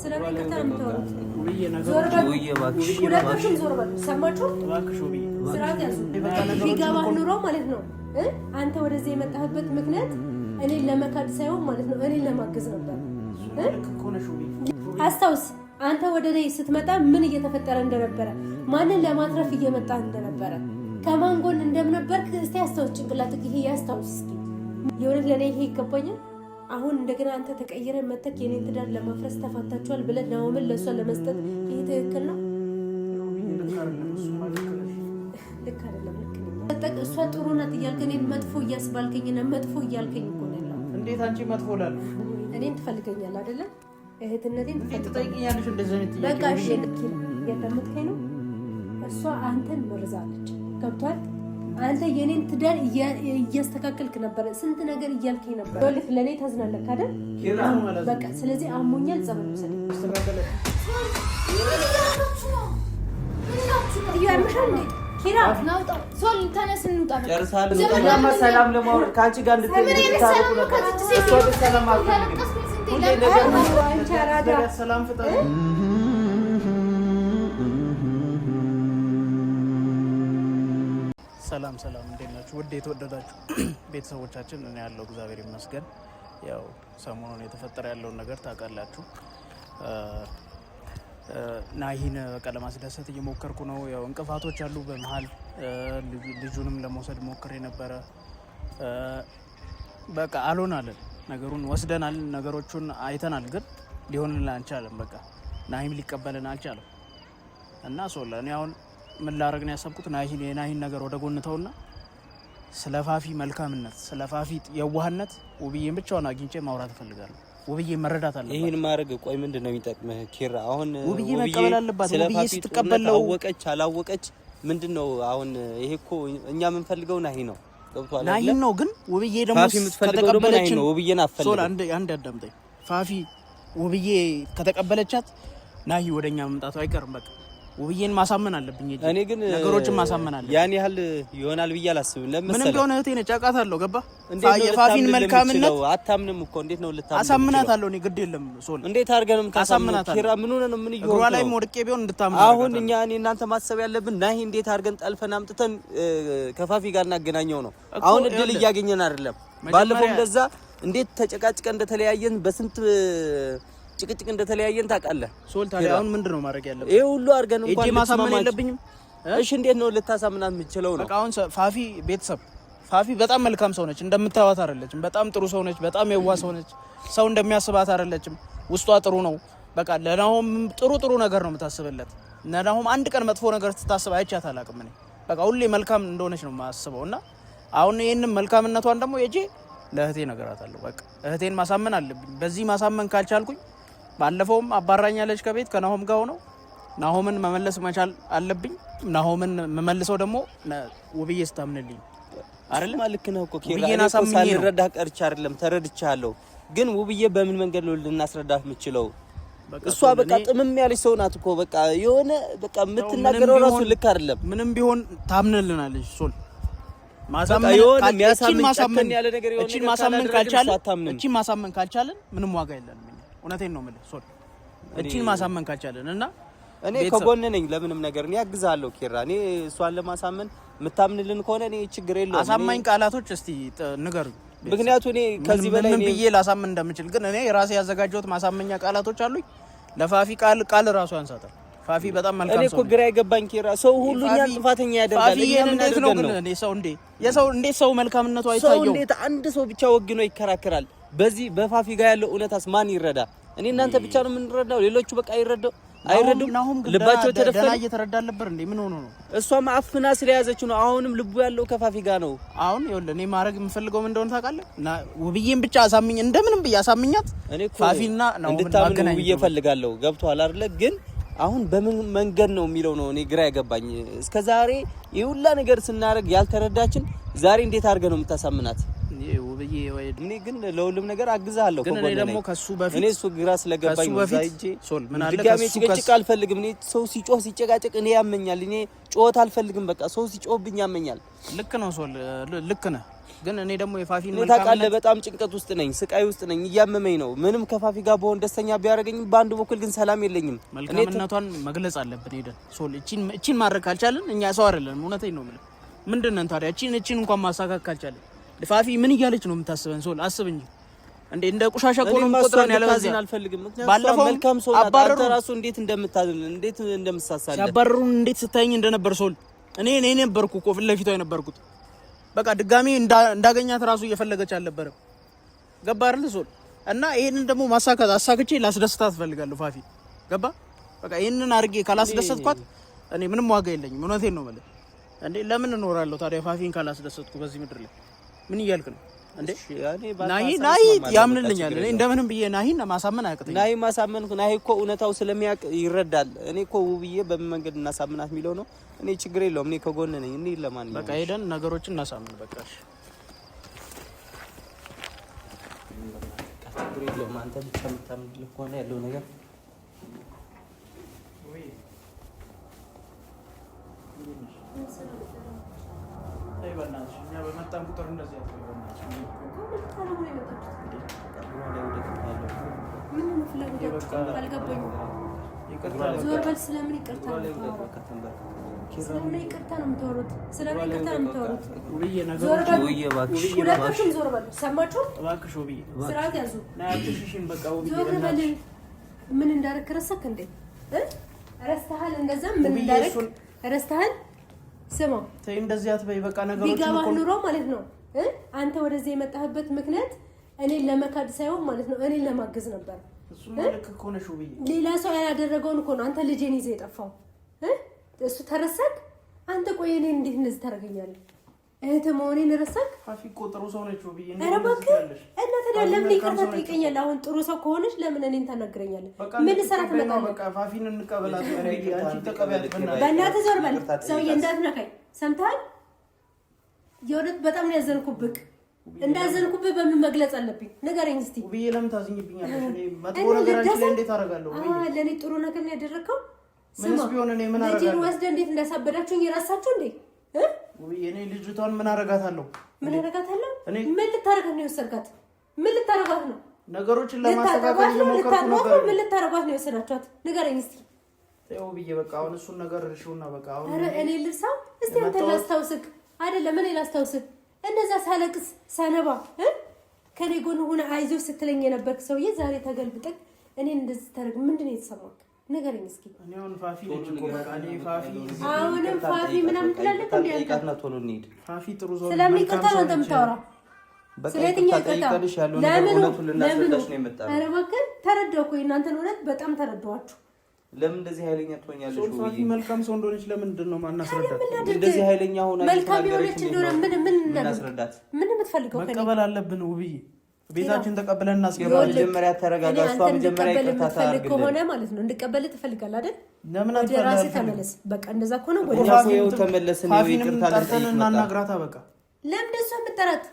ስለምን ከተምተው ውብዬ ባክሽ ሁለታችሁም ዞር በሉ ሰማችሁ ባክሽ ውብዬ ስርዓት ያዙ ቢገባህ ኑሮ ማለት ነው አንተ ወደዚህ የመጣህበት ምክንያት እኔን ለመካድ ሳይሆን ማለት ነው እኔን ለማገዝ ነበር አስታውስ አንተ ወደ ላይ ስትመጣ ምን እየተፈጠረ እንደነበረ ማንን ለማትረፍ እየመጣ እንደነበረ ከማን ጎን እንደነበርክ እስቲ አስታውስ ጭንቅላትህ ይሄ ያስታውስ እስኪ የሆነ ለኔ ይሄ ይገባኛል አሁን እንደገና አንተ ተቀይረ መተክ የኔን ትዳር ለማፍረስ ተፋታችኋል ብለ ናውምን ለሷ ለመስጠት ይሄ ትክክል ነው ልክ አይደለም እሷ ጥሩ ናት እያልከኝ መጥፎ እያስባልከኝና መጥፎ እያልከኝ እኮ ነው እንዴት አንቺ መጥፎ ላልሽ እኔን ትፈልገኛል አይደለ እህትነቴን ትጠይቂኛለሽ እንደዚህ አይነት ጥያቄ በቃ እሺ ልክ ያዳምጥከኝ ነው እሷ አንተን መርዛለች ገብቷል አንተ የኔን ትዳር እያስተካከልክ ነበር ስንት ነገር እያልከኝ ነበር ወልፍ ለኔ ታዝናለህ አይደል በቃ ስለዚህ አሞኛል ጸበል ወሰደ ይያምሻል ኪራ ናውጣ ሶል ተነስ እንውጣ ጨርሳለሁ ሰላም ለማውራት ካንቺ ጋር እንድትታረቁ ነው እሷ ሰላም አልፈልግም ሁሌ ነገር ሰላም ፍጠሩ ሰላም እንዴት ናችሁ ውድ የተወደዳችሁ ቤተሰቦቻችን እኔ ያለው እግዚአብሔር ይመስገን ያው ሰሞኑን የተፈጠረ ያለው ነገር ታውቃላችሁ ናሂን በቃ ለማስደሰት እየሞከርኩ ነው ያው እንቅፋቶች አሉ በመሃል ልጁንም ለመውሰድ ሞክሬ ነበረ በቃ አልሆነልን ነገሩን ወስደናል ነገሮቹን አይተናል ግን ሊሆንልን አልቻለም በቃ ናሂም ሊቀበልን አልቻለም እና ሶላኔ አሁን ምን ላረግ ነው ያሰብኩት ናሂን ነገር ወደ ጎን ተውና ስለፋፊ መልካምነት ስለፋፊ የዋህነት ውብዬን ብቻውን አግኝቼ ማውራት ፈልጋለሁ ውብዬ መረዳት አለባት ይሄን ማድረግ ቆይ ምንድነው የሚጠቅመህ ኪራ አሁን ውብዬ መቀበል አለባት ውብዬ ስትቀበለው አወቀች አላወቀች ምንድነው አሁን ይሄ እኮ እኛ ምን ፈልገው ናሂ ነው ገብቷል ናሂ ነው ግን ውብዬ ደግሞ ከተቀበለች ነው ውብዬን አፈልገው ሶላ አንድ አዳምጠኝ ፋፊ ውብዬ ከተቀበለቻት ናሂ ወደኛ መምጣቱ አይቀርም በቃ ውብዬን ማሳመን አለብኝ እኔ ግን ነገሮችን ማሳመን አለብኝ ያን ያህል ይሆናል ብዬ አላስብም ለምን ምንም ቢሆን እህቴ ነች አውቃታለሁ ገባ ፋፊን መልካምነት አታምንም እኮ እንዴት ነው ልታምነው አሳምናታለሁ እኔ ግድ የለም ሶል እንዴት አድርገንም ታሳምናታለህ ኪራ ምን ሆነ ነው ምን ይሆን ግሯ ላይ ወድቄ ቢሆን እንድታምነው አሁን እኔ እናንተ ማሰብ ያለብን ናሂ እንዴት አድርገን ጠልፈን አምጥተን ከፋፊ ጋር እናገናኘው ነው አሁን እድል እያገኘን አይደለም ባለፈው እንደዛ እንዴት ተጨቃጭቀን እንደተለያየን በስንት ጭቅጭቅ እንደተለያየን ታውቃለህ ሶል ታዲያ አሁን ምንድነው ማድረግ ያለብን ይሄ ሁሉ አድርገን እንኳን እጂ ማሳመን የለብኝም እሺ እንዴት ነው ልታሳምናት የምትችለው ነው በቃ አሁን ፋፊ ቤተሰብ ፋፊ በጣም መልካም ሰው ነች እንደምታዋት አይደለችም በጣም ጥሩ ሰው ነች በጣም የዋ ሰው ነች ሰው እንደሚያስባት አይደለችም ውስጧ ጥሩ ነው በቃ ለናሆም ጥሩ ነገር ነው የምታስብለት ለናሆም አንድ ቀን መጥፎ ነገር ስታስብ አይቻት አላውቅም እኔ በቃ ሁሌ መልካም እንደሆነች ነው የማስበውና አሁን ይሄንን መልካምነቷን ደግሞ የጂ ለእህቴ ነገራታለሁ በቃ እህቴን ማሳመን አለብኝ በዚህ ማሳመን ካልቻልኩኝ ባለፈውም አባራኛለች ከቤት ከናሆም ጋር ሆኖ ናሆምን መመለስ መቻል አለብኝ ናሆምን መመልሰው ደግሞ ውብዬ ስታምንልኝ አይደል ማልክ ነው እኮ ኪራ ሳልረዳ ቀርቻ አይደለም ተረድቻለሁ ግን ውብዬ በምን መንገድ ነው ልናስረዳት የምችለው እሷ በቃ ጥምም ያለች ሰው ናት እኮ በቃ የሆነ በቃ የምትናገረው ራሱ ልክ አይደለም ምንም ቢሆን ታምንልናለች ሶል ማሳመን ካልቻለን ምንም ዋጋ የለንም እውነቴን ነው የምልህ ሶል እቺን ማሳመን ካልቻለን እና እኔ ከጎን ነኝ ለምንም ነገር እኔ አግዛለሁ ኪራ እኔ እሷን ለማሳመን የምታምንልን ከሆነ እኔ ችግር የለውም አሳማኝ ቃላቶች እስቲ ንገሩኝ ምክንያቱም እኔ ከዚህ በላይ ምን ብዬ ላሳምን እንደምችል ግን እኔ ራሴ ያዘጋጀሁት ማሳመኛ ቃላቶች አሉኝ ለፋፊ ቃል ራሱ ያንሳታል ፋፊ በጣም መልካም ሰው እኔ እኮ ግራ ይገባኝ ኪራ ሰው ሁሉ እኛን ጥፋተኛ ያደርጋል እንዴት ነው ግን እኔ ሰው እንዴት ሰው መልካምነቱ አይታየው ሰው እንዴት አንድ ሰው ብቻ ወግኖ ይከራከራል በዚህ በፋፊ ጋር ያለው እውነታስ ማን ይረዳ እኔ እናንተ ብቻ ነው የምንረዳው ሌሎቹ በቃ አይረዱም ልባቸው ተደፈነ እየተረዳ ነበር እንዴ ምን ሆኖ ነው እሷም አፍና ስለያዘች ነው አሁንም ልቡ ያለው ከፋፊ ጋር ነው አሁን ይኸውልህ እኔ ማድረግ የምፈልገው ምን እንደሆነ ታውቃለህ ውብዬን ብቻ አሳምኝ እንደምንም ብዬ አሳምኛት ፋፊና ነው እንድታምኑ ብዬ ፈልጋለሁ ገብቷል አይደለ ግን አሁን በምን መንገድ ነው የሚለው ነው እኔ ግራ ያገባኝ እስከዛሬ ይሁላ ነገር ስናረግ ያልተረዳችን ዛሬ እንዴት አድርገህ ነው የምታሳምናት ውብዬ ወይ እኔ ግን ለሁሉም ነገር አግዛለሁ ግን እኔ ደግሞ ከሱ በፊት እኔ እሱ ግራ ስለገባኝ ነው ዛይጄ ሶል ምን አለ ድጋሜ ጭቅጭቅ አልፈልግም እኔ ሰው ሲጮህ ሲጨቃጨቅ እኔ ያመኛል እኔ ጮት አልፈልግም በቃ ሰው ሲጮህብኝ ያመኛል ልክ ነው ሶል ልክ ነህ ግን እኔ ደግሞ የፋፊን ታውቃለህ በጣም ጭንቀት ውስጥ ነኝ፣ ስቃይ ውስጥ ነኝ፣ እያመመኝ ነው። ምንም ከፋፊ ጋር በሆን ደስተኛ ቢያደርገኝም በአንድ በኩል ግን ሰላም የለኝም። መልካምነቷን መግለጽ አለብን ሄደን ሶል እቺን ማድረግ ካልቻለን እኛ ሰው አይደለንም። እውነቴን ነው የምልህ። ምንድነው ታዲያ እቺን እንኳን ማሳካት ካልቻለን ፋፊ ምን እያለች ነው የምታስበን? ሶል አስብ እንጂ እንደ ቁሻሻ ቆሎም ቆጥረን ያለው እዚህ አልፈልግም። ምክንያቱም መልካም ሰው አንተ ራሱ እንዴት እንደምታዝን እንዴት እንደምሳሳለ ሲያባረሩን እንዴት ስታይኝ እንደነበር ሶል እኔ ነበርኩ እኮ ፊት ለፊቷ የነበርኩት። በቃ ድጋሚ እንዳገኛት ራሱ እየፈለገች አልነበረም። ገባ አይደል ሶል? እና ይሄንን ደግሞ ማሳካት አሳክቼ ላስደስታት ፈልጋለሁ ፋፊ። ገባ? በቃ ይሄንን አድርጌ ካላስደሰትኳት እኔ ምንም ዋጋ የለኝም። እውነቴን ነው ማለት እንዴ። ለምን እኖራለሁ ታዲያ ፋፊን ካላስደሰትኩ በዚህ ምድር ላይ? ምን እያልክ ነው እንዴ? ናሂ ያምንልኛል። እኔ እንደምንም ብዬ ናሂን ማሳመን አያቅተኝም። ናሂ ማሳመንኩ ናሂ እኮ እውነታው ስለሚያውቅ ይረዳል። እኔ እኮ ውብዬ በምን መንገድ እናሳምናት የሚለው ነው። እኔ ችግር የለውም። እኔ ከጎን ነኝ። እኔ ለማንኛውም በቃ ሄደን ነገሮችን እናሳምን። በቃ ችግር የለውም። አንተ ብቻ የምታምንልህ ከሆነ ያለው ነገር አይ በእናትሽ እኛ በመጣን ቁጥር እንደዚህ አትበናችሁ። ዞር በል። ስለምን ይቅርታ ነው የምታወሩት? ስለምን ይቅርታ ነው የምታወሩት? ሁለታችሁም ዞር በል። ሰማችሁ? እባክሽ ውብዬ ስርዓት ያዙ። በቃ ውብዬ ዞር በል። ምን እንዳደረክ ረሳክ እንዴ? ረስተሃል? እንደዛ ምን እንዳደረክ ረስተሃል? ስማ ተይ እንደዚህ አትበይ። በቃ ነገሮችን ቢገባህ ኑሮ ማለት ነው አንተ ወደዚህ የመጣህበት ምክንያት እኔን ለመካድ ሳይሆን ማለት ነው እኔን ለማገዝ ነበር። እሱ ማለት እኮ ነው ሹብዬ፣ ሌላ ሰው ያላደረገውን እኮ ነው አንተ ልጄን ይዘህ የጠፋው። እሱ ተረሳክ? አንተ ቆይ እኔን እንዴት እንደዚህ ታደርገኛለህ? እህት መሆኔን ረሳክ? ፋፊ እኮ ጥሩ ሰው ነች ሹብዬ። ኧረ እባክህ እና ታዲያ ለምን ይቅርታ ትጠይቀኛለህ? አሁን ጥሩ ሰው ከሆነች ለምን እኔን ታናግረኛለህ? ምን ሰራ ትመጣለህ? በቃ ፋፊን እንቀበላት። አንቺ ተቀበያት በእናትህ ዞር በል። ሰውዬ እንዳትነካኝ ሰምተሃል? የእውነት በጣም ነው ያዘንኩብህ። እንዳዘንኩብህ በምን መግለጽ አለብኝ? ንገረኝ እስቲ። ውብዬ ለምን ታዝኝብኛለሽ? እኔ መጥፎ ነገር አንቺ ላይ እንዴት አደርጋለሁ? ለእኔ ጥሩ ነገር ነው ያደረግከው። ምንስ ቢሆን እኔ ምን አደርጋለሁ? ልጄን ወስደህ እንዴት እንዳሳበዳችሁኝ የራሳችሁ እንዴ? ውብዬ እኔ ልጅቷን ምን አደርጋታለሁ? ምን አደርጋታለሁ? ምን ልታረጋት ነው የወሰድካት? ምን ልታረጋት ነው? ነገሮችን ለማስተካከል እየሞከርኩ ነበር። ምን ልታረጋት ነው የወሰዳችኋት? ንገረኝ እስቲ። ውብዬ በቃ አሁን እሱን ነገር እርሺውና በቃ አሁን ኧረ እኔ ልርሳው እስቲ። አንተ ላስታውስክ አይደለም እኔ ላስታውስክ። እንደዛ ሳለቅስ ሳነባ ከኔ ጎን ሆነ አይዞህ ስትለኝ የነበርክ ሰውዬ ዛሬ ተገልብጠክ እኔን እንደዚህ ታደርግ ምንድን ነው የተሰማክ? ንገረኝ እስኪ። እኔ አሁን ፋፊ ነች እኮ በቃ እኔ ፋፊ አሁንም ፋፊ ምናምን ትላለህ እንዴ? አንተ ቶሎ እንሂድ። ፋፊ ጥሩ ሰው ስለምን ይቅርታ ነው አንተ የምታወራው? ስለየትኛው ይቅርታ? ለምን ኧረ እባክህ ተረዳሁ እኮ የእናንተን እውነት በጣም ተረዳኋችሁ። ለምን እንደዚህ ኃይለኛ ትሆኛለሽ? ፋፊ መልካም ሰው እንደሆነች ለምንድን ነው ማናስረዳት? እንደዚህ ኃይለኛ ሆና መልካም የሆነች እንደሆነ እናስረዳት? ምን የምትፈልገው ከኔ? መቀበል አለብን ውብዬ። ቤታችን ተቀብለን እናስገባለን። መጀመሪያ ተረጋጋ። እሷ መጀመሪያ ይቅርታ ታርግ ከሆነ ማለት ነው እንድቀበልህ ትፈልጋለህ አይደል? ለምን ወደ ራስህ ተመለስ። በቃ እንደዛ ከሆነ ወደ ራስህ ተመለስ። ነው ይቅርታ ለጠርተን እናናግራታ። በቃ ለምን ደሷ የምትጠራት?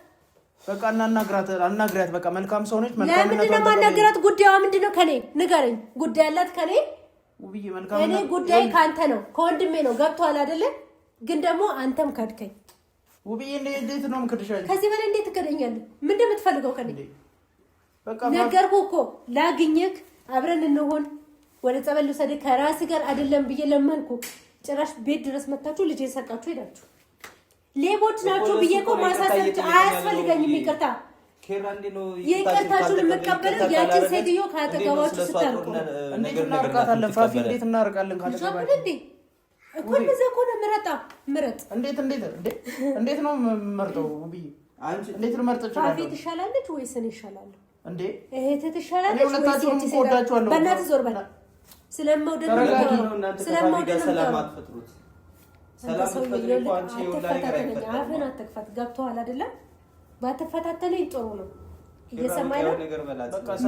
በቃ እናናግራት። አናግሪያት። በቃ መልካም ሰው ነች። መልካም ለምን ነው ማናግራት? ጉዳዩ ምንድነው? ከኔ ንገረኝ። ጉዳይ አላት ከኔ? ውብዬ መልካም እኔ ጉዳይ ካንተ ነው ከወንድሜ ነው። ገብቶሃል አይደለ? ግን ደግሞ አንተም ካድከኝ። ውብዬ እንዴት ነው የምክድሻለሁ? ከዚህ በላይ እንዴት ትከደኛለህ? ምን እንደምትፈልገው ከኔ? በቃ ነገርኩህ እኮ ላግኝህ፣ አብረን እንሆን፣ ወደ ጸበል ልውሰድህ ከራስህ ጋር አይደለም ብዬ ለመንኩ። ጭራሽ ቤት ድረስ መታችሁ ልጄን ሰርቃችሁ ሄዳችሁ። ሌቦች ናችሁ ብዬ እኮ ማሳሰብ አያስፈልገኝም። ይቅርታ ይቅርታችሁን የምቀበለው ያችን ሴትዮ ካጠገባችሁ ስታርቁ። እንዴት እናርቃታለን? ፋፊ እንዴት እናርቃለን? ካጠገባችሁ እኮ እንደዛ ከሆነ ምረጥ። እንዴት ነው መርጠው? ውብዬ እንዴት ነው መርጠው? ፋፊ ትሻላለች ወይስ እኔ እሻላለሁ? እንዴ እህት ትሻላለች ወይስ ሁለታችሁም እኮ ወዳችኋለሁ። በእናትህ ዞር በል። ስለማውደድ ነው ሰላም አትፈጥሩት። ሰላም አትፈጥሩ። አንቺ አፍህን አትክፈት። ገብቶሃል አይደለም? ባትፈታተነኝ ጥሩ ነው። እየሰማኝ ነው።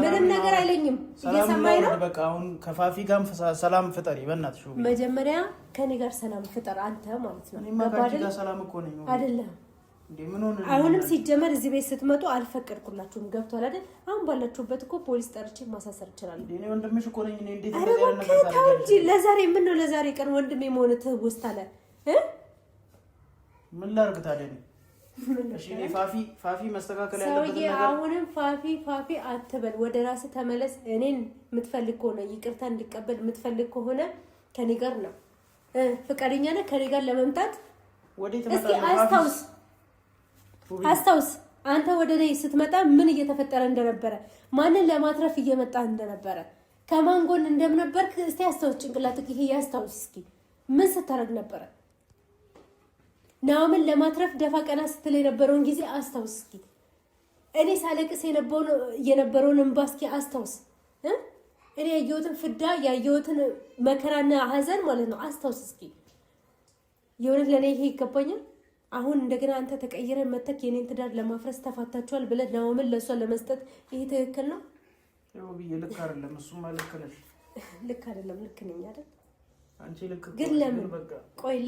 ምንም ነገር አይለኝም። እየሰማኝ ነው። በቃ አሁን ከፋፊ ጋር ሰላም ፍጠሪ በእናትሽ። መጀመሪያ ከኔ ጋር ሰላም ፍጠር አንተ ማለት ነው። እኔማ ከአንቺ ጋር ሰላም እኮ ነኝ አይደለም? አሁንም ሲጀመር እዚህ ቤት ስትመጡ አልፈቀድኩላችሁም። ገብቷል አይደል? አሁን ባላችሁበት እኮ ፖሊስ ጠርቼ ማሳሰር እችላለሁ። እኔ ወንድምሽ እኮ ነኝ። እኔ እንዴት እንጂ ለዛሬ ምን ነው ለዛሬ ቀን ወንድሜ መሆን ትውስት አለ። ምን ላድርግ ታዲያ? እሺ ፋፊ መስተካከል ያለበት ነገር አሁንም ፋፊ አትበል። ወደ ራስ ተመለስ። እኔን የምትፈልግ ከሆነ ይቅርታ እንድቀበል የምትፈልግ ከሆነ ከኔ ጋር ነው ፍቃደኛ ነህ ከኔ ጋር ለመምጣት? እስኪ አስታውስ አንተ ወደ እኔ ስትመጣ ምን እየተፈጠረ እንደነበረ፣ ማንን ለማትረፍ እየመጣ እንደነበረ፣ ከማን ጎን እንደነበርክ እስቲ አስታውስ። ጭንቅላትህ ይሄ ያስታውስ እስኪ። ምን ስታረግ ነበረ? ናምን ለማትረፍ ደፋ ቀና ስትል የነበረውን ጊዜ አስታውስ እስኪ። እኔ ሳለቅስ የነበረውን እንባ እስኪ አስታውስ። እኔ ያየሁትን ፍዳ ያየሁትን መከራና ሀዘን ማለት ነው አስታውስ እስኪ። የእውነት ለእኔ ይሄ ይገባኛል? አሁን እንደገና አንተ ተቀይረን መተክ የኔን ትዳር ለማፍረስ ተፋታችኋል ብለህ ናምን ለእሷ ለመስጠት ይሄ ትክክል ነው? ያው ብዬ ልክ አይደለም። እሱማ ልክ ነሽ። ልክ አይደለም። ልክ ነኝ አይደል? አንቺ ልክ ግን ለምን ቆይ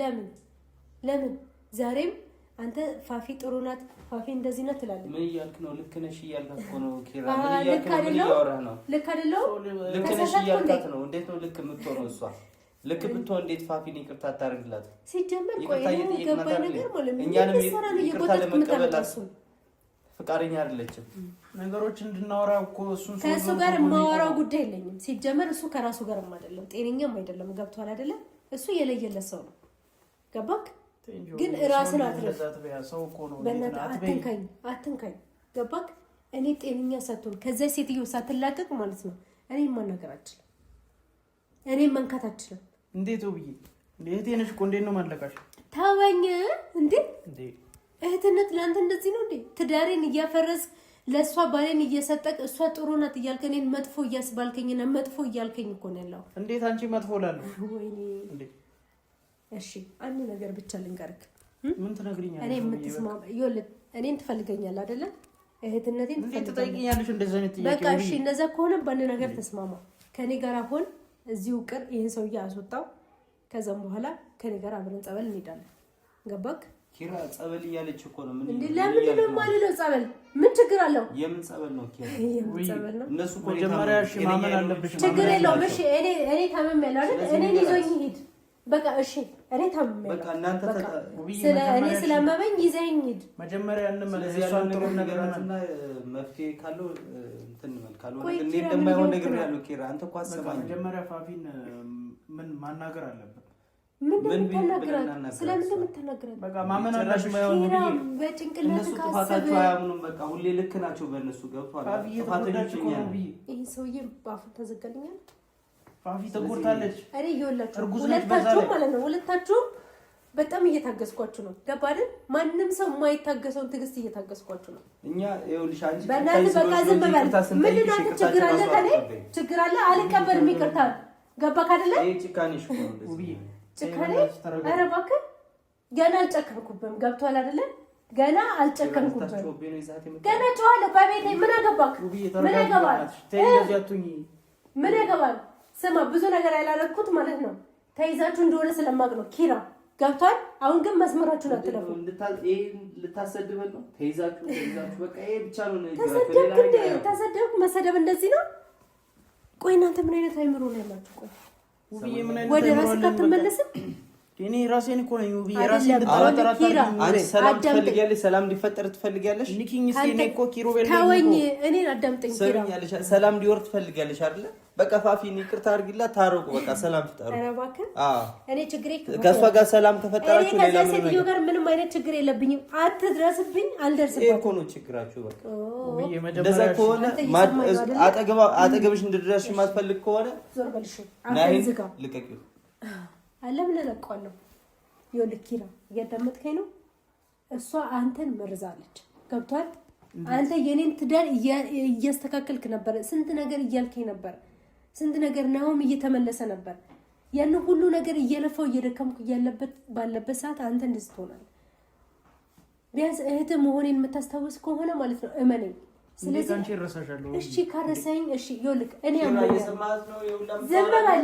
ለምን ዛሬም አንተ ፋፊ ጥሩ ናት ፋፊ እንደዚህ ናት ትላለህ? ምን እያልክ ነው? ልክ ነሽ እያልክ እኮ ነው ኪራ። ምን እያልክ ነው? ምን እያወራህ ነው? ልክ አይደለም። ልክ ነሽ እያልካት ነው። እንዴት ነው ልክ የምትሆነው እሷ? ልክ ብትሆን እንዴት ፋፊን ይቅርታ አታደርግላት? ሲጀመር ቆይ ነው ገባኝ ነገር ማለት ነው። እኛንም ይቅርታ ለመቀበል ፍቃደኛ አይደለችም። ነገሮች እንድናወራ እኮ ከእሱ ጋር የማወራው ጉዳይ የለኝም። ሲጀመር እሱ ከራሱ ጋርም አይደለም ጤነኛም አይደለም። ገብቷል አይደለ? እሱ የለየለት ሰው ነው። ገባክ? ግን ራስን አትረፍ። አትንካኝ። ገባክ? እኔ ጤነኛ ሳትሆን ከዛ ሴትዮ ሳትላቀቅ ማለት ነው እኔ ማናገር አልችልም። እኔ መንካት አልችልም። እንዴት ነው ብዬ እህቴ ነሽ እኮ እንዴት ነው ማለቃሽ? ታወኝ እንዴ እህትነት ለአንተ እንደዚህ ነው እንዴ? ትዳሬን እያፈረስ ለእሷ ባሌን እየሰጠቅ እሷ ጥሩ ናት እያልከ እኔን መጥፎ እያስባልከኝና መጥፎ እያልከኝ እኮ ነው ያለው። እንዴት አንቺ መጥፎ ላለሁ? ወይኔ እንዴ! እሺ አንድ ነገር ብቻ ልንገርክ። ምን ትነግሪኛለሽ? እኔ የምትስማማ ይኸውልህ፣ እኔን ትፈልገኛለህ አይደለ? እህትነቴን ትጠይቂኛለሽ እንደዛ ነው ጥያቄ። በቃ እሺ እንደዛ ከሆነ በአንድ ነገር ተስማማ። ከኔ ጋር አሁን እዚሁ ቅር ይሄን ሰውዬ አስወጣው። ከዛም በኋላ ከኔ ጋር አብረን ጸበል እንሄዳለን። ገባክ? ኪራ ጸበል እያለች እኮ ነው። ምን ለምን ነው ማለት ነው? ጸበል ምን ችግር አለው? የምን ጸበል ነው ኪራ? የምን ጸበል ነው? እነሱ መጀመሪያ እሺ ማመን አለብሽ። ችግር የለውም። እሺ እኔ ታመምያለሁ አይደል? እኔን ይዞኝ ሂድ በቃ። እሺ እኔ ታመምያለሁ በቃ። እናንተ እኔ ስለማመኝ ይዘኝ ሂድ። መጀመሪያ እንመለስ። እሷን ጥሩ ነገር እና መፍትሄ ካለው እንትን መልካለው ነገር እንዴ እንደማይሆን ነገር ያለው ኪራ፣ አንተ እኮ አሰባኝ። መጀመሪያ ፋፊን ምን ማናገር አለበት? ምን ተናገራለህ? ስለምን እንደምትናገራለህ? በቃ ማመን አለሽ ማይሆን ነው ብዬ በጭንቅላት ካሰበ አያምኑም። በቃ ሁሌ ልክ ናቸው በእነሱ ገብቷል። ጥፋተኞች ነው ብዬ ይሄ ሰውዬ ባፉን ተዘጋልኛል። ፋፊ ተቆርታለች። እኔ ይኸውላችሁ ሁለታችሁ ማለት ነው ሁለታችሁ በጣም እየታገስኳችሁ ነው። ገባ አይደል? ማንም ሰው የማይታገሰውን ትዕግስት እየታገስኳችሁ ነው። እኛ ይኸውልሽ አንቺ በእናትህ በቃ ዝም በል። ምንድን ነው አንተ ችግር አለ ከኔ ችግር አለ አልቀበልም ይቅርታ። ገባክ አይደለ? ይሄ ጭካኔሽ እኮ ነው እንደዚህ ጭካኔ። ኧረ እባክህ ገና አልጨከንኩብህም። ገብቶሃል አይደለ? ገና አልጨከንኩብህም። ገና ጨዋለሁ በቤቴ። ምን አገባክ? ምን ያገባል? ምን ያገባል? ስማ ብዙ ነገር ያላለኩት ማለት ነው ተይዛችሁ እንደሆነ ስለማቅ ነው ኪራ። ገብቷል? አሁን ግን መስመራችሁን አትለፉ። ልታሰድበን ነው ተይዛችሁ በቃ ይሄ ብቻ ነው ነገር። ተሰደብኩ መሰደብ እንደዚህ ነው? ቆይ እናንተ ምን አይነት አይምሮ ነው ያላችሁ? ቆይ ወደ ራስህ አትመለስም? እኔ ራሴን እኮ ነው ውብዬ ራሴን እንድታጠራጠር አንቺ ሰላም ትፈልጊያለሽ? ሰላም እንዲፈጠር ትፈልጊያለሽ? ንኪኝ እስኪ እኔ እኮ ኪሩቤል ነኝ። ተወኝ፣ እኔን አዳምጠኝ። ሰምኛለሽ? ሰላም እንዲወርድ ትፈልጊያለሽ አይደለ? በቃ ፋፊን ይቅርታ አድርጊላት፣ ታረቁ፣ በቃ ሰላም ፍጠሩ። ኧረ እባክህ እኔ ችግሬ ከእሷ ጋር ሰላም ከፈጠራችሁ ሌላ ምን ነው? ሴትዮ ጋር ምንም አይነት ችግር የለብኝም። አትድረስብኝ፣ አልደርስብኝ። ይሄ እኮ ነው ችግራችሁ። በቃ እንደዛ ከሆነ አጠገብሽ እንድደርሽ የማትፈልግ ከሆነ ዞር በልሽ። ናይ ልቀቂው። አለም ለለቀዋለሁ። ይኸውልህ ኪራ እያዳመጥከኝ ነው? እሷ አንተን መርዛለች። ገብቷል? አንተ የኔን ትዳር እያስተካከልክ ነበር። ስንት ነገር እያልከኝ ነበር። ስንት ነገር ናሆም እየተመለሰ ነበር። ያን ሁሉ ነገር እየለፋው እየደከምኩ ባለበት ሰዓት አንተ እንደዚህ ትሆናለህ። ቢያንስ እህት መሆኔን የምታስታውስ ከሆነ ማለት ነው እመነኝ። ስለዚህ አንቺ እረሳሻለሁ። እሺ ካረሳኝ እሺ ይኸውልህ እኔ ዝም በል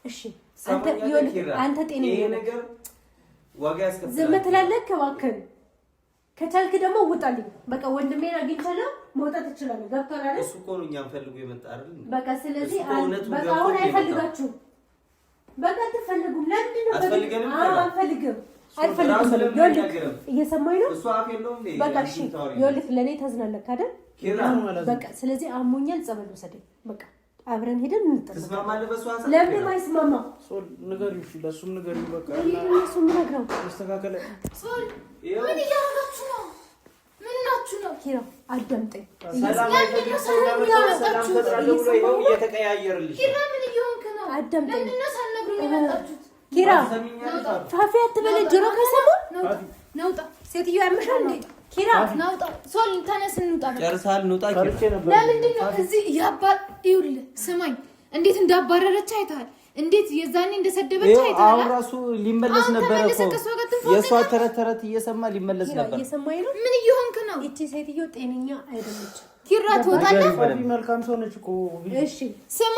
እሺ። አንተ ጤነኛ ነገር ዋጋ ያስከፍላል። ዝም ትላለህ? እባክህ ከቻልክ ደግሞ ውጣልኝ። በቃ ወንድሜን አግኝቻለሁ፣ መውጣት እችላለሁ። ገብቶሃል አይደል? እሱ እኮ ነው እኛም ፈልጉ የመጣ አይደል? በቃ ስለዚህ በቃ አሁን አይፈልጋችሁም። በቃ አትፈልጉም። ለምንድን ነው? አትፈልገንም? አንፈልግም። አልፈልግም። እየሰማኝ ነው። በቃ እሺ፣ ይኸውልህ ለእኔ ታዝናለህ አይደል? በቃ ስለዚህ አሞኛል፣ ጸበል ውሰደኝ። በቃ አብረን ሄደን እንጠብቃለን። ለምን አይስማማም? ንገሪው፣ ለእሱም ንገሪው። በቃ እሱም ነግረው ተስተካከለ። ምን እያደረጋችሁ ነው? ምን ናችሁ ነው? ኪራ አዳምጠኝ። ሰላም እየተቀያየርልሽ ኪራ ምን እየሆንክ ነው? አዳምጠኝ። ለምን ነው ሳትነግሩኝ የመጣችሁት? ኪራ ፋፊ አትበለ ጆሮ ከሰማ ነውጣ ሴትዮ ያምሻል እንዴ? ኪራ ነውጣ ሶል ተነስ እንውጣ። ጨርሳል። እንውጣ። ለምንድን ነው እዚህ ይኸውልህ ስማኝ፣ እንዴት እንዳባረረች አይተሃል? እንዴት የዛኔ እንደሰደበች አይተሃል? አሁን ራሱ ሊመለስ ነበር እኮ የሷ ተረት እየሰማ ሊመለስ ነበር። እየሰማኝ ነው። ምን እየሆንክ ነው? እቺ ሴትዮ ጤነኛ አይደለች። ኪራ ትወጣለህ። መልካም ሰው ነች እኮ። እሺ ስማ፣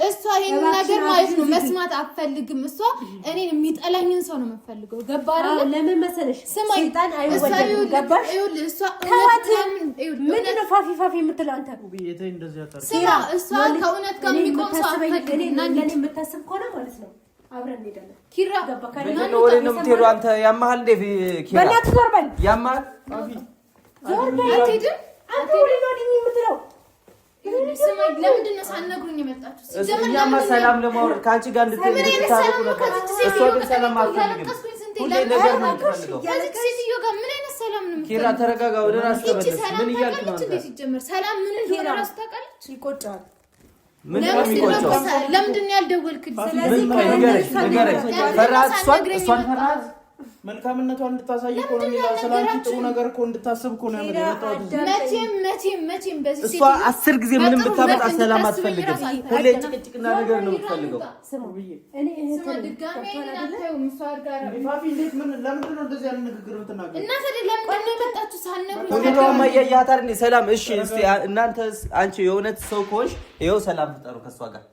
እሷ ይሄን ነገር ማለት ነው መስማት አትፈልግም። እሷ እኔን የሚጠላኝን ሰው ነው የምፈልገው። ገባ አይደል? ለምን መሰለሽ? ሰይጣን አይወደድም። ገባሽ? ይኸውልህ እሷ ምንድን ነው ፋፊ እንደዚህ አታርጉ። ስማ፣ እሷ ከእውነት ጋር የሚቆም ሰው አትፈልግም። ለኔ የምታስብ ከሆነ ማለት ነው አብረን እንሄዳለን። ኪራ ምንድን ነው ወሬ ነው የምትሄዱ? አንተ ያማሃል እንዴ? ኪራ በእናትህ ዞር በል። ያማሃል? ዞር በል። አትሄድም አንተ ወሬ ነው የምትለው። ስማኝ፣ ለምንድን ነው ሳትነግሩኝ የመጣችሁት? እኛማ ሰላም ለማውራት ከአንቺ ጋር እንድትታረቁ ነበር። እሷ ግን ሰላም አትፈልግም። ሁሌ ነገር ነው የምትፈልገው። ከዚህ ሴትዮ ጋር ምን አይነት ሰላም ነው የምትፈልገው? ኪራ ተረጋጋ፣ ወደ ራስ ተመለስ። ምን እያልክ ነው አንተ? ሲጀመር ሰላም ምን እንደሆነ ራስ ታውቃለች? ይቆጫል። ምን ነው የሚቆጨው? ለምንድን ነው ያልደወልክልኝ? ስለዚህ ንገረኝ። ፈራት እሷን ፈራት። መልካምነቷን እንድታሳይ እኮ ነው የሚለው። ስለአንቺ ጥሩ ነገር እኮ እንድታስብ እኮ ነው ያመጣው። መቼም በዚህ እሷ 10 ጊዜ ምንም ብታመጣ ሰላም አትፈልግም። ሁሌ ጭቅጭቅና ነገር ነው የምትፈልገው። እኔ እህት ድጋሜ አታዩም። እሷ ጋር ፋፊ እንዴት ለምንድን ነው እንደዚህ ያለ ንግግር የምትናገረው? እና ታዲያ ለምንድን ነው የመጣችሁ ሳትነግሩኝ? ሁኔታውማ እያየሃት አይደል? ሰላም እሺ፣ እስቲ እናንተ አንቺ የእውነት ሰው ከሆንሽ ይኸው ሰላም ፍጠሩ ከእሷ ጋር።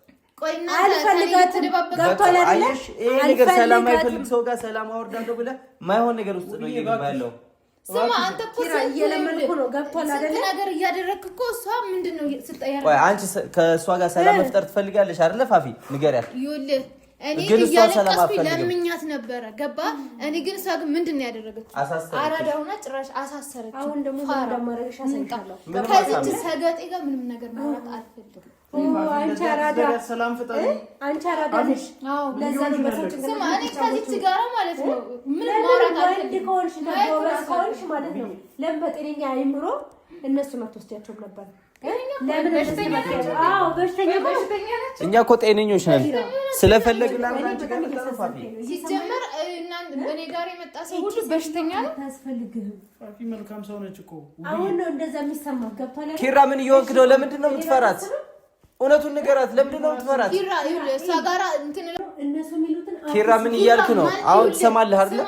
አልፈልጋትም። ገብቶሃል አይደል? ይሄ ነገር ሰላም አይፈልግ ሰው ጋር ሰላም አወርዳለሁ ብለህ ማይሆን ነገር ውስጥ ነው እየገባ ያለው። ስማ አንተ እኮ እየለመንኩ ነው። ገብቶሃል አይደል? ነገር እያደረግክ እኮ እሷ ምንድን ነው ስትጠያለህ? ቆይ አንቺ ከእሷ ጋር ሰላም መፍጠር ትፈልጋለሽ አይደለ? ፋፊ ንገሪያት። ይኸውልህ እኔ ግን እሷ ሰላም እያለቀስኩኝ አትፈልግም። ለምኛት ነበረ። ገባ? እኔ ግን እሷ ግን ምንድን ነው ያደረገችው? አራዳ ሆና ጭራሽ አሳሰረች። አሁን ደግሞ እንደማረግሽ አሳይሻለሁ። ከዚች ሰገጤ ጋር ምንም ነገር ማውራት አልፈልግም። አንቺ አራዳ ሰላም ፍጠሪ። አንቺ አራዳ ነሽ። አዎ ለዛ ነው በሰጭ ስማ፣ እኔ ከዚች ጋር ማለት ነው ምንም ማውራት አልፈልግም። ከሆንሽ ከሆንሽ ማለት ነው ለምን በጤነኛ አይምሮ እነሱ መተወስዳቸው ነበር? ለምን በሽተኛ ነች? አዎ በሽተኛ ነች። እኛ እኮ ጤነኞች ነን። ስለፈለግን አንቺ ጋር ተጠፋፊ ሲጀመር እኔ ጋር የመጣ ሰው ሁሉ በሽተኛ ነው። ታስፈልግህ ፋፊ መልካም ሰው ነች እኮ። አሁን ነው እንደዛ የሚሰማ። ገብቷል አይደል? ኪራ ምን እየወንክ ነው? ለምንድን ነው የምትፈራት? እውነቱን ንገራት። ለምንድን ነው የምትፈራት? ኪራ ይኸውልህ እሷ ጋር እንትን እነሱ የሚሉትን ኪራ ምን እያልክ ነው? አሁን ትሰማለህ አይደል?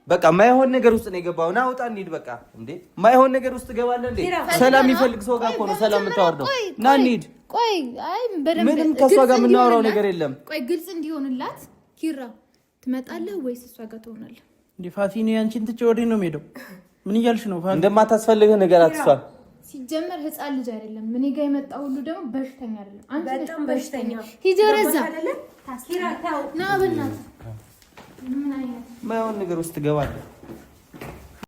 በቃ ማይሆን ነገር ውስጥ ነው የገባው። ና ውጣ እንሂድ። በቃ እንዴ ማይሆን ነገር ውስጥ ገባለ እንዴ? ሰላም የሚፈልግ ሰው ጋር እኮ ነው ሰላም የምታወርደው። ና እንሂድ። ቆይ አይ በደንብ ምንም ከሷ ጋር የምናወራው ነገር የለም። ቆይ ግልጽ እንዲሆንላት ኪራ ትመጣለህ ወይስ እሷ ጋር ትሆናለህ? እንዴ ፋፊ ነው ያንቺን ትቼ ወዴት ነው የምሄደው? ምን እያልሽ ነው ፋፊ? እንደማታስፈልግህ ንገራት እሷን። ሲጀመር ህፃን ልጅ አይደለም። እኔ ጋር የመጣ ሁሉ ደግሞ በሽተኛ አይደለም። አንቺ በጣም በሽተኛ ሂጂ ወደዛ ኪራ ታው ና በእናትህ ምን አይነት ማይሆን ነገር ውስጥ ገባለህ?